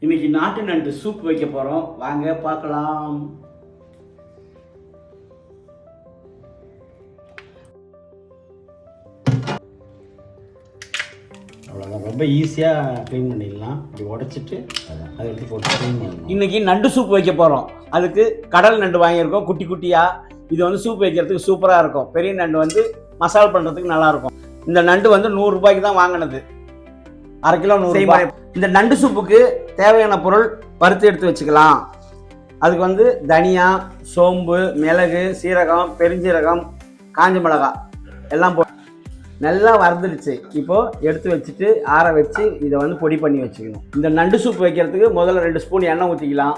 இன்னைக்கு நாட்டு நண்டு சூப் வைக்க போகிறோம், வாங்க பார்க்கலாம். அவ்வளோதான், ரொம்ப ஈஸியாக க்ளீன் பண்ணிடலாம். இப்படி உடச்சிட்டு அதை எடுத்து போட்டு க்ளீன் பண்ணணும். இன்னைக்கு நண்டு சூப் வைக்க போகிறோம். அதுக்கு கடல் நண்டு வாங்கியிருக்கோம், குட்டி குட்டியாக. இது வந்து சூப் வைக்கிறதுக்கு சூப்பராக இருக்கும். பெரிய நண்டு வந்து மசாலா பண்ணுறதுக்கு நல்லாயிருக்கும். இந்த நண்டு வந்து 100 ரூபாய்க்கு தான் வாங்கினது, 1/2 கிலோ 100 ரூபாய். இந்த நண்டு சூப்புக்கு தேவையான பொருள் வறுத்து எடுத்து வச்சுக்கலாம். அதுக்கு வந்து தனியா, சோம்பு, மிளகு, சீரகம், பெருஞ்சீரகம், காஞ்ச மிளகாய் எல்லாம் போட்டு நல்லா வறுந்துடுச்சு. இப்போது எடுத்து வச்சுட்டு ஆற வச்சு இதை வந்து பொடி பண்ணி வச்சுக்கணும். இந்த நண்டு சூப் வைக்கிறதுக்கு முதல்ல 2 ஸ்பூன் எண்ணெய் ஊற்றிக்கலாம்.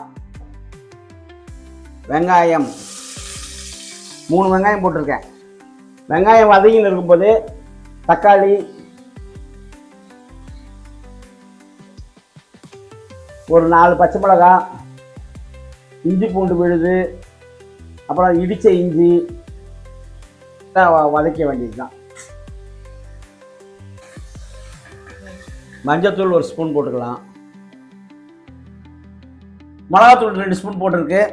வெங்காயம் 3 வெங்காயம் போட்டிருக்கேன். வெங்காயம் வதங்கின்னு இருக்கும்போது தக்காளி, ஒரு 4 பச்சை மிளகாய், இஞ்சி பூண்டு விழுது, அப்புறம் இடித்த இஞ்சி வதக்க வேண்டியது தான். மஞ்சத்தூள் 1 ஸ்பூன் போட்டுக்கலாம். மிளகாத்தூள் 2 ஸ்பூன் போட்டிருக்கு.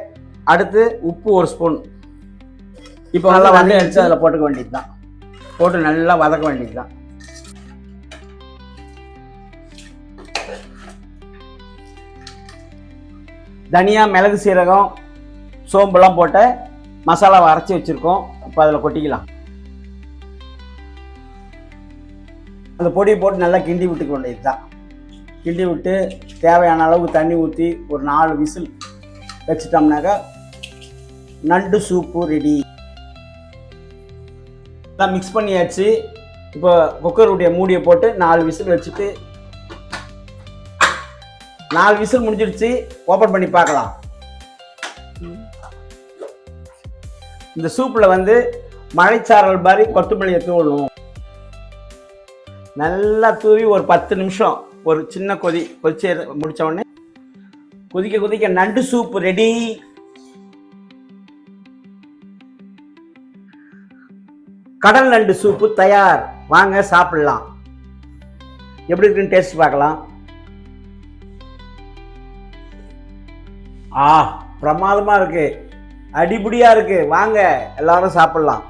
அடுத்து உப்பு 1 ஸ்பூன். இப்போ நல்லா வதக்கி அதில் போட்டுக்க வேண்டியது தான். போட்டு நல்லா வதக்க வேண்டியது தான். தனியா, மிளகு, சீரகம், சோம்புலாம் போட்டு மசாலாவை அரைச்சி வச்சுருக்கோம். இப்போ அதில் கொட்டிக்கலாம். அந்த பொடியை போட்டு நல்லா கிண்டி விட்டுக்க வேண்டியது தான். கிண்டி விட்டு தேவையான அளவுக்கு தண்ணி ஊற்றி ஒரு 4 விசில் வச்சிட்டோம்னாக்கா நண்டு சூப்பு ரெடி. எல்லாம் மிக்ஸ் பண்ணியாச்சு. இப்போ குக்கருடைய மூடியை போட்டு 4 விசில் வச்சுட்டு 4 விசில் முடிஞ்சிடுச்சு. ஓப்பன் பண்ணி பார்க்கலாம். இந்த சூப்பில் வந்து மழைச்சாரல் மாதிரி கொத்தமல்லியை தூவணும். நல்லா தூவி ஒரு 10 நிமிஷம் ஒரு சின்ன கொதிச்சு முடிச்ச உடனே கொதிக்க கொதிக்க நண்டு சூப் ரெடி. கடல் நண்டு சூப்பு தயார். வாங்க சாப்பிடலாம். எப்படி இருக்குன்னு டேஸ்ட் பார்க்கலாம். பிரமாதமா இருக்கு, அடிபடியா இருக்கு. வாங்க எல்லாரும் சாப்பிடலாம்.